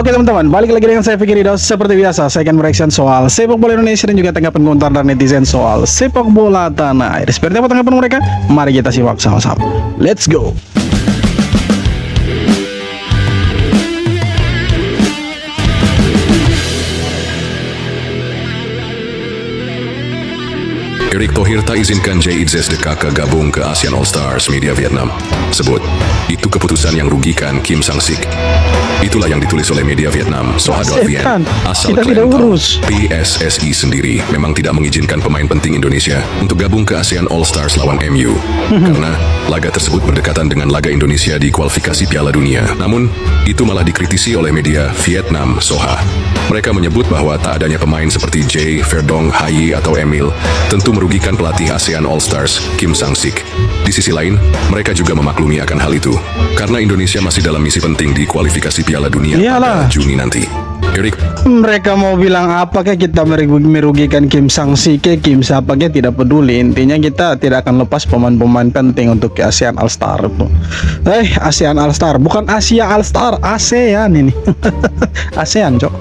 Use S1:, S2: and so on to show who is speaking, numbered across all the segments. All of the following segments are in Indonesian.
S1: Oke teman-teman, balik lagi dengan saya Fikri Daus. Seperti biasa, saya akan bereaction soal sepak bola Indonesia dan juga tanggapan komentar dari netizen soal sepak bola tanah air. Seperti apa tanggapan mereka? Mari kita simak sama-sama. Let's go.
S2: Erick Thohir tak izinkan Jay Itzes Dekaka gabung ke ASEAN All Stars Media Vietnam. Sebut, itu keputusan yang rugikan Kim Sang-sik. Itulah yang ditulis oleh media Vietnam, Soha.vn. Asal
S1: kita tidak urus.
S2: PSSI sendiri memang tidak mengizinkan pemain penting Indonesia untuk gabung ke ASEAN All Stars lawan MU. Karena laga tersebut berdekatan dengan laga Indonesia di kualifikasi Piala Dunia. Namun, itu malah dikritisi oleh media Vietnam, Soha. Mereka menyebut bahwa tak adanya pemain seperti Jay, Verdong, Hai atau Emil tentu merugikan pelatih ASEAN All Stars, Kim Sang-sik. Di sisi lain, mereka juga memaklumi akan hal itu, karena Indonesia masih dalam misi penting di kualifikasi Piala Dunia pada Juni nanti. Erick,
S1: mereka mau bilang apa kayak kita merugikan Kim Sang-sik, Kim siapa kayak tidak peduli. Intinya kita tidak akan lepas pemain-pemain penting untuk ke ASEAN All Star. ASEAN All Star, bukan Asia All Star, ASEAN ini. ASEAN, Cok.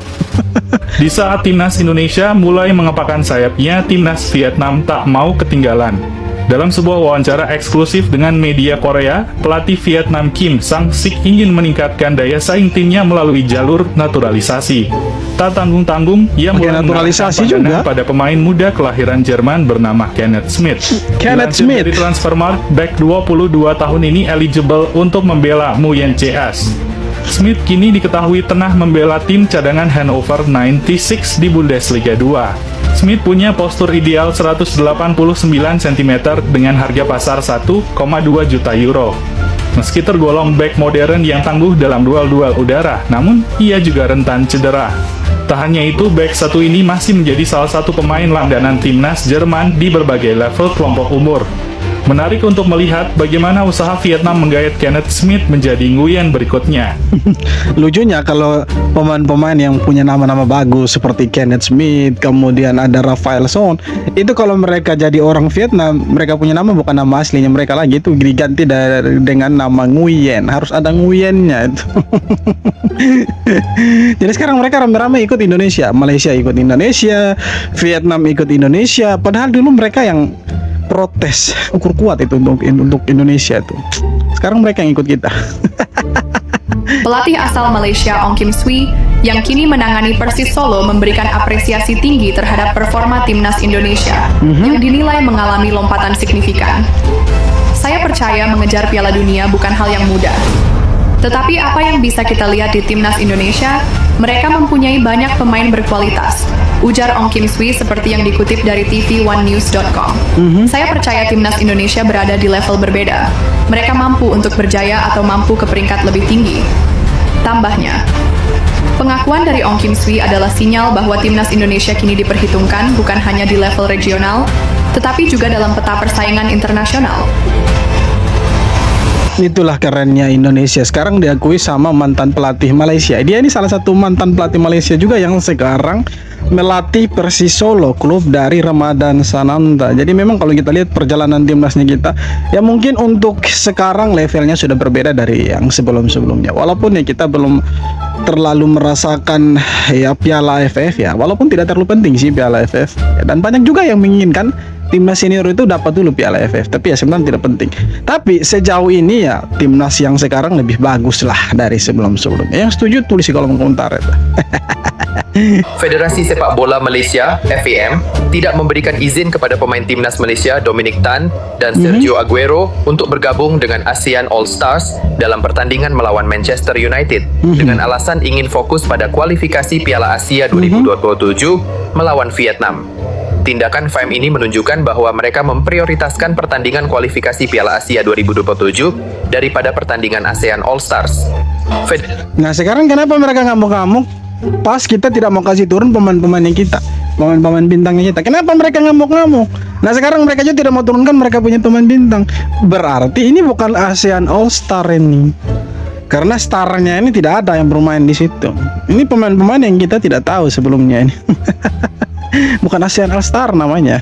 S3: Di saat timnas Indonesia mulai mengepakkan sayapnya, timnas Vietnam tak mau ketinggalan. Dalam sebuah wawancara eksklusif dengan media Korea, pelatih Vietnam Kim Sang-sik ingin meningkatkan daya saing timnya melalui jalur naturalisasi. Tak tanggung-tanggung, ia mulai
S1: naturalisasi juga
S3: pada pemain muda kelahiran Jerman bernama Kenneth Smith.
S1: Kenneth Smith
S3: dari Transfermarkt, back 22 tahun ini eligible untuk membela Muyen CS. Smith kini diketahui tengah membela tim cadangan Hannover 96 di Bundesliga 2. Smith punya postur ideal 189 cm dengan harga pasar 1,2 juta euro. Meski tergolong back modern yang tangguh dalam duel-duel udara, namun ia juga rentan cedera. Tak hanya itu, back satu ini masih menjadi salah satu pemain langganan timnas Jerman di berbagai level kelompok umur. Menarik untuk melihat bagaimana usaha Vietnam menggait Kenneth Smith menjadi Nguyen berikutnya.
S1: Lucunya kalau pemain-pemain yang punya nama-nama bagus seperti Kenneth Smith, kemudian ada Rafael Son, itu kalau mereka jadi orang Vietnam, mereka punya nama bukan nama aslinya mereka lagi, itu diganti dengan nama Nguyen. Harus ada Nguyennya itu. Jadi sekarang mereka rame-rame ikut Indonesia, Malaysia ikut Indonesia, Vietnam ikut Indonesia, padahal dulu mereka yang protes ukur kuat itu untuk Indonesia tuh. Sekarang mereka yang ikut kita.
S4: Pelatih asal Malaysia Ong Kim Swee yang kini menangani Persis Solo memberikan apresiasi tinggi terhadap performa timnas Indonesia yang dinilai mengalami lompatan signifikan. Saya percaya mengejar Piala Dunia bukan hal yang mudah. Tetapi apa yang bisa kita lihat di timnas Indonesia, mereka mempunyai banyak pemain berkualitas. Ujar Ong Kim Swee seperti yang dikutip dari tv1news.com. Saya percaya timnas Indonesia berada di level berbeda. Mereka mampu untuk berjaya atau mampu ke peringkat lebih tinggi. Tambahnya, pengakuan dari Ong Kim Swee adalah sinyal bahwa timnas Indonesia kini diperhitungkan bukan hanya di level regional, tetapi juga dalam peta persaingan internasional.
S1: Itulah kerennya Indonesia. Sekarang diakui sama mantan pelatih Malaysia. Dia ini salah satu mantan pelatih Malaysia juga yang sekarang melatih Persis Solo, klub dari Ramadan Sananta. Jadi memang kalau kita lihat perjalanan timnasnya kita, ya mungkin untuk sekarang levelnya sudah berbeda dari yang sebelum-sebelumnya. Walaupun ya kita belum terlalu merasakan ya Piala AFF ya. Walaupun tidak terlalu penting sih Piala AFF. Ya, dan banyak juga yang menginginkan timnas senior itu dapat dulu Piala AFF, tapi ya sebenarnya tidak penting. Tapi sejauh ini ya timnas yang sekarang lebih bagus lah dari sebelum-sebelumnya. Yang setuju tulis di kolom komentar itu.
S5: Federasi Sepak Bola Malaysia (FAM) tidak memberikan izin kepada pemain timnas Malaysia Dominic Tan dan Sergio Aguero untuk bergabung dengan ASEAN All Stars dalam pertandingan melawan Manchester United dengan alasan ingin fokus pada kualifikasi Piala Asia 2027 melawan Vietnam. Tindakan FAM ini menunjukkan bahwa mereka memprioritaskan pertandingan kualifikasi Piala Asia 2027 daripada pertandingan ASEAN All Stars.
S1: Nah sekarang kenapa mereka ngamuk-ngamuk pas kita tidak mau kasih turun pemain-pemain kita, pemain-pemain bintangnya kita? Kenapa mereka ngamuk-ngamuk? Nah sekarang mereka juga tidak mau turunkan mereka punya pemain bintang. Berarti ini bukan ASEAN All Star ini, karena starnya ini tidak ada yang bermain di situ. Ini pemain-pemain yang kita tidak tahu sebelumnya ini. Bukan ASEAN All Star namanya.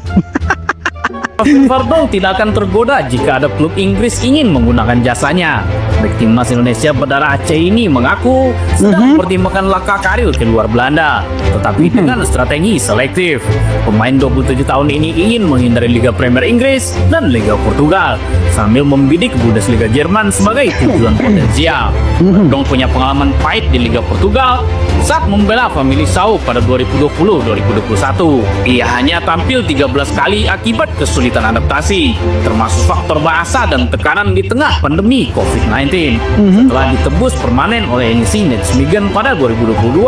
S6: Verdong tidak akan tergoda jika ada klub Inggris ingin menggunakan jasanya. Bek timnas Indonesia berdarah Aceh ini mengaku sedang mempertimbangkan langkah karir ke luar Belanda, tetapi dengan strategi selektif. Pemain 27 tahun ini ingin menghindari Liga Premier Inggris dan Liga Portugal sambil membidik Bundesliga Jerman sebagai tujuan potensial. Verdong punya pengalaman pahit di Liga Portugal saat membela Famalicão pada 2020-2021. Ia hanya tampil 13 kali akibat kesulitan adaptasi, termasuk faktor bahasa dan tekanan di tengah pandemi COVID-19. Setelah ditebus permanen oleh NEC Nijmegen pada 2022,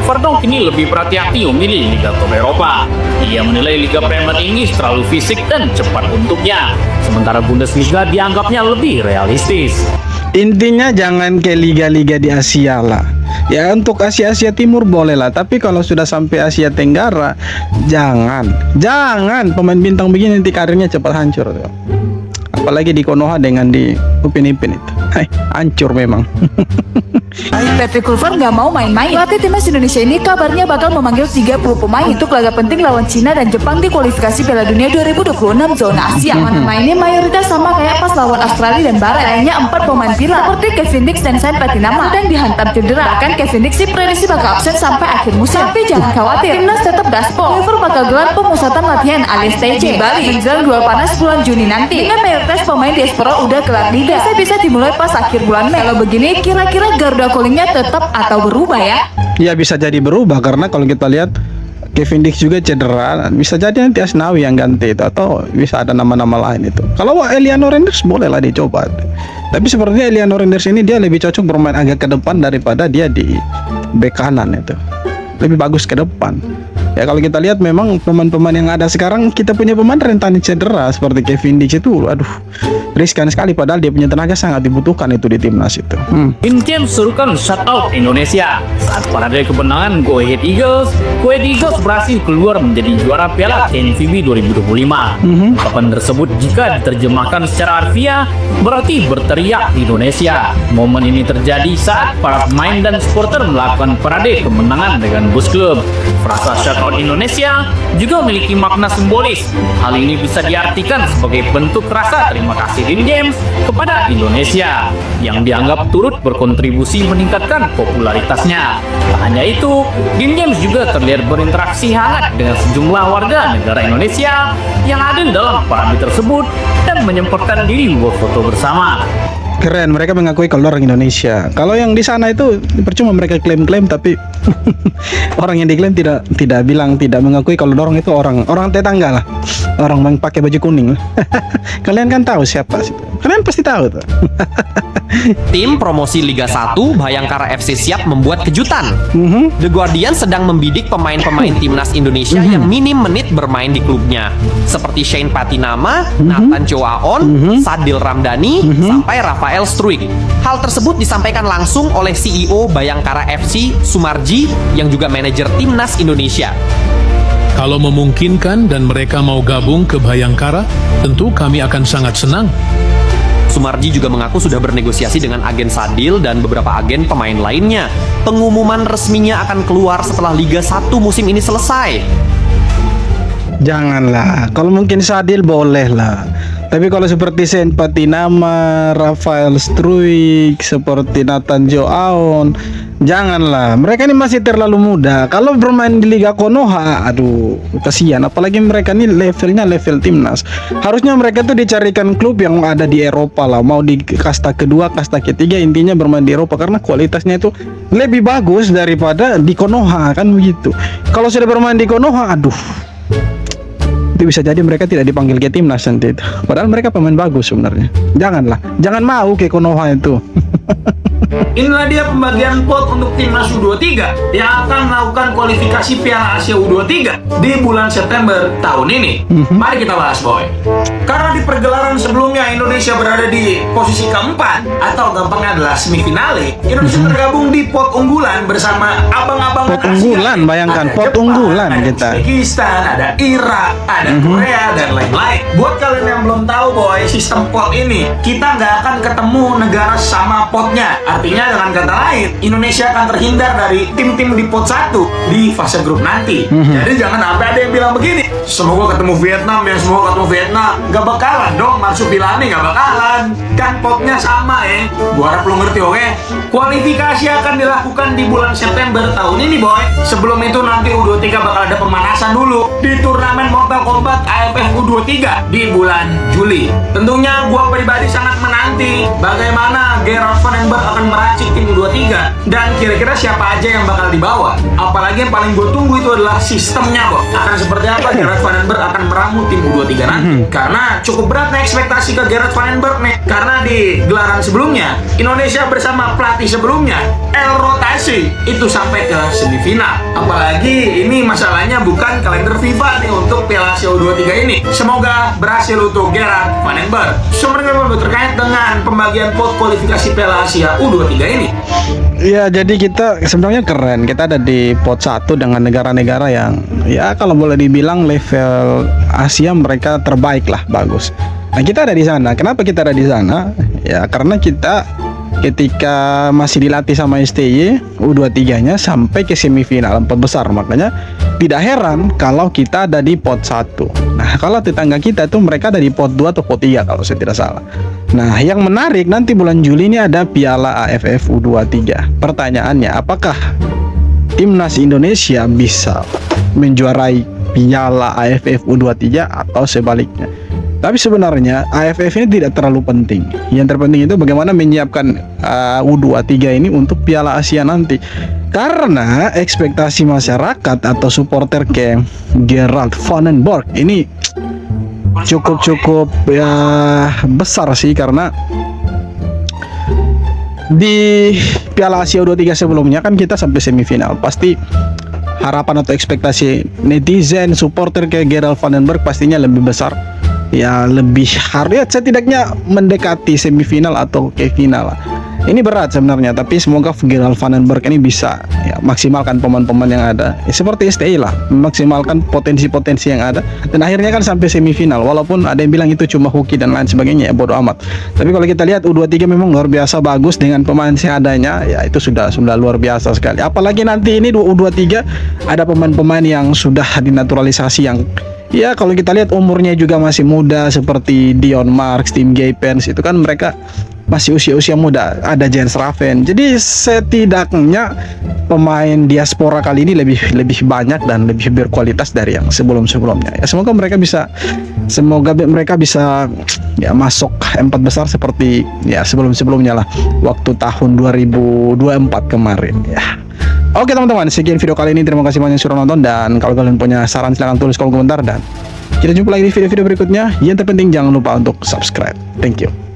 S6: Verdong kini lebih berhati-hati memilih Liga Top Eropa. Ia menilai Liga Premier Inggris terlalu fisik dan cepat untuknya, sementara Bundesliga dianggapnya lebih realistis.
S1: Intinya jangan ke liga-liga di Asia lah. Ya untuk Asia Timur boleh lah, tapi kalau sudah sampai Asia Tenggara jangan pemain bintang begini nanti karirnya cepat hancur tuh. Apalagi di Konoha dengan di Upin Ipin itu. Hancur memang.
S7: Patrick Kluivert nggak mau main-main. Pelatih timnas Indonesia ini kabarnya bakal memanggil 30 pemain untuk laga penting lawan Cina dan Jepang di kualifikasi Piala Dunia 2026 zona Asia. Mainnya mayoritas sama kayak pas lawan Australia dan Barat. Lainnya 4 pemain pilar seperti Kevin Dix dan Sain Patinama dan dihantam cedera. Bahkan Kevin Dix diprediksi bakal absen sampai akhir musim. Tapi jangan khawatir, timnas tetap gaspol. Kluivert bakal gelar pemusatan latihan alias TJ di Bali menjelang duel panas bulan Juni nanti. Dengan mayoritas pemain diaspora udah kelar liga, bisa dimulai pas akhir bulan Mei. Kalau begini kira-kira Garuda Callingnya tetap atau berubah ya?
S1: Ya bisa jadi berubah karena kalau kita lihat Kevin Dix juga cedera, bisa jadi nanti Asnawi yang ganti itu atau bisa ada nama-nama lain itu. Kalau Eliano Renders boleh lah dicoba. Tapi sepertinya Eliano Renders ini dia lebih cocok bermain agak ke depan daripada dia di bek kanan itu. Lebih bagus ke depan. Ya kalau kita lihat memang pemain-pemain yang ada sekarang kita punya pemain rentan cedera seperti Kevin Dix itu, aduh riskan sekali padahal dia punya tenaga sangat dibutuhkan itu di timnas itu.
S6: Tim James serukan shutout Indonesia saat parade kemenangan Go Ahead Eagles. Go Ahead Eagles berhasil keluar menjadi juara Piala TNVB 2025. Ungkapan tersebut jika diterjemahkan secara harfiah berarti berteriak di Indonesia. Momen ini terjadi saat para pemain dan supporter melakukan parade kemenangan dengan bus klub. Frasa shutout Indonesia juga memiliki makna simbolis. Hal ini bisa diartikan sebagai bentuk rasa terima kasih Tim James kepada Indonesia yang dianggap turut berkontribusi meningkatkan popularitasnya. Tak hanya itu, Tim James juga terlihat berinteraksi hangat dengan sejumlah warga negara Indonesia yang hadir dalam parade tersebut dan menyempatkan diri berfoto bersama.
S1: Keren, mereka mengakui kalau orang Indonesia. Kalau yang di sana itu percuma mereka klaim-klaim tapi orang yang diklaim tidak mengakui kalau orang itu orang tetangga lah. Orang yang pakai baju kuning. Kalian kan tahu siapa sih? Kalian pasti tahu tuh.
S8: Tim promosi Liga 1 Bhayangkara FC siap membuat kejutan. The Guardian sedang membidik pemain-pemain timnas Indonesia yang minim menit bermain di klubnya, seperti Shane Patinama, Nathan Choaon, Sadil Ramdhani, sampai Rafael Struijk. Hal tersebut disampaikan langsung oleh CEO Bhayangkara FC Sumarji yang juga manajer timnas Indonesia.
S9: Kalau memungkinkan dan mereka mau gabung ke Bhayangkara, tentu kami akan sangat senang.
S8: Sumarji juga mengaku sudah bernegosiasi dengan agen Sadil dan beberapa agen pemain lainnya. Pengumuman resminya akan keluar setelah Liga 1 musim ini selesai.
S1: Janganlah, kalau mungkin Sadil boleh lah. Tapi kalau seperti Sain Patinama, Rafael Struijk, seperti Nathan Choaon, janganlah. Mereka ini masih terlalu muda. Kalau bermain di Liga Konoha, aduh, kasihan. Apalagi mereka ini levelnya level timnas. Harusnya mereka tuh dicarikan klub yang ada di Eropa lah. Mau di kasta kedua, kasta ketiga, intinya bermain di Eropa karena kualitasnya itu lebih bagus daripada di Konoha, kan begitu. Kalau sudah bermain di Konoha, aduh, itu bisa jadi mereka tidak dipanggil ke timnas nanti itu. Padahal mereka pemain bagus sebenarnya. Janganlah, jangan mau ke Konoha itu.
S10: Inilah dia pembagian pot untuk timnas U23 yang akan melakukan kualifikasi Piala Asia U23 di bulan September tahun ini. Mari kita bahas, boy. Karena di pergelaran sebelumnya Indonesia berada di posisi keempat atau gampangnya adalah semifinale, Indonesia tergabung di pot unggulan bersama abang-abang
S1: Pot unggulan, bayangkan
S10: ada
S1: pot
S10: Jepang,
S1: unggulan
S10: ada
S1: kita.
S10: Uzbekistan, ada Irak, ada Korea dan lain-lain. Buat kalian yang belum tahu, boy, sistem pot ini kita nggak akan ketemu negara sama potnya. Artinya dengan kata lain, Indonesia akan terhindar dari tim-tim di pot 1 di fase grup nanti. Jadi jangan sampai ada yang bilang begini, semoga ketemu Vietnam ya, semoga ketemu Vietnam. Gak bakalan dong, Marsupilami gak bakalan. Kan potnya sama Gua harap lu ngerti, oke? Kualifikasi akan dilakukan di bulan September tahun ini, boy. Sebelum itu nanti U23 bakal ada pemanasan dulu di turnamen Mortal Kombat AFF U23 di bulan Juli. Tentunya gua pribadi sangat menanti bagaimana Gerard Vandenberg akan meracik tim U23 dan kira-kira siapa aja yang bakal dibawa. Apalagi yang paling gue tunggu itu adalah sistemnya, kok. Akan seperti apa Gerard Vandenberg akan meramu tim U23 nanti. Karena cukup berat nih ekspektasi ke Gerard Vandenberg nih. Karena di gelaran sebelumnya, Indonesia bersama pelatih sebelumnya, El Rotasi, itu sampai ke semifinal. Apalagi ini masalahnya bukan kalender FIFA nih untuk Piala Asia U23 ini. Semoga berhasil untuk Gerard Vandenberg. Sebenarnya terkait dengan pembagian pot kualifikasi Piala Asia U23 ini.
S1: Ya, jadi kita sebenarnya keren. Kita ada di pot 1 dengan negara-negara yang ya kalau boleh dibilang level Asia mereka terbaik lah, bagus. Nah, kita ada di sana. Kenapa kita ada di sana? Ya, karena kita ketika masih dilatih sama STY U23-nya sampai ke semifinal 4 besar. Makanya tidak heran kalau kita ada di pot 1. Nah, kalau tetangga kita itu mereka ada di pot 2 atau pot 3 kalau saya tidak salah. Nah, yang menarik nanti bulan Juli ini ada Piala AFF U23. Pertanyaannya, apakah timnas Indonesia bisa menjuarai Piala AFF U23 atau sebaliknya? Tapi sebenarnya AFF ini tidak terlalu penting. Yang terpenting itu bagaimana menyiapkan U23 ini untuk Piala Asia nanti. Karena ekspektasi masyarakat atau supporter ke Gerard Vandenberg ini cukup ya besar sih, karena di Piala Asia U23 sebelumnya kan kita sampai semifinal. Pasti harapan atau ekspektasi netizen supporter ke Gerard Vandenberg pastinya lebih besar. Ya lebih harus setidaknya mendekati semifinal atau ke final lah. Ini berat sebenarnya, tapi semoga Gerard Vandenberg ini bisa ya maksimalkan pemain-pemain yang ada. Ya, seperti STI lah, memaksimalkan potensi-potensi yang ada. Dan akhirnya kan sampai semifinal. Walaupun ada yang bilang itu cuma hoki dan lain sebagainya, ya bodo amat. Tapi kalau kita lihat U23 memang luar biasa bagus dengan pemain seadanya. Ya itu sudah luar biasa sekali. Apalagi nanti ini U23 ada pemain-pemain yang sudah dinaturalisasi yang ya kalau kita lihat umurnya juga masih muda, seperti Dion Marks, Tim Gapens, itu kan mereka masih usia-usia muda. Ada Jens Raven. Jadi setidaknya pemain diaspora kali ini lebih banyak dan lebih berkualitas dari yang sebelum-sebelumnya. Ya semoga mereka bisa ya masuk 4 besar seperti ya sebelum-sebelumnya lah, waktu tahun 2024 kemarin ya. Oke teman-teman, sekian video kali ini. Terima kasih banyak sudah nonton, dan kalau kalian punya saran silahkan tulis kolom komentar, dan kita jumpa lagi di video-video berikutnya. Yang terpenting jangan lupa untuk subscribe. Thank you.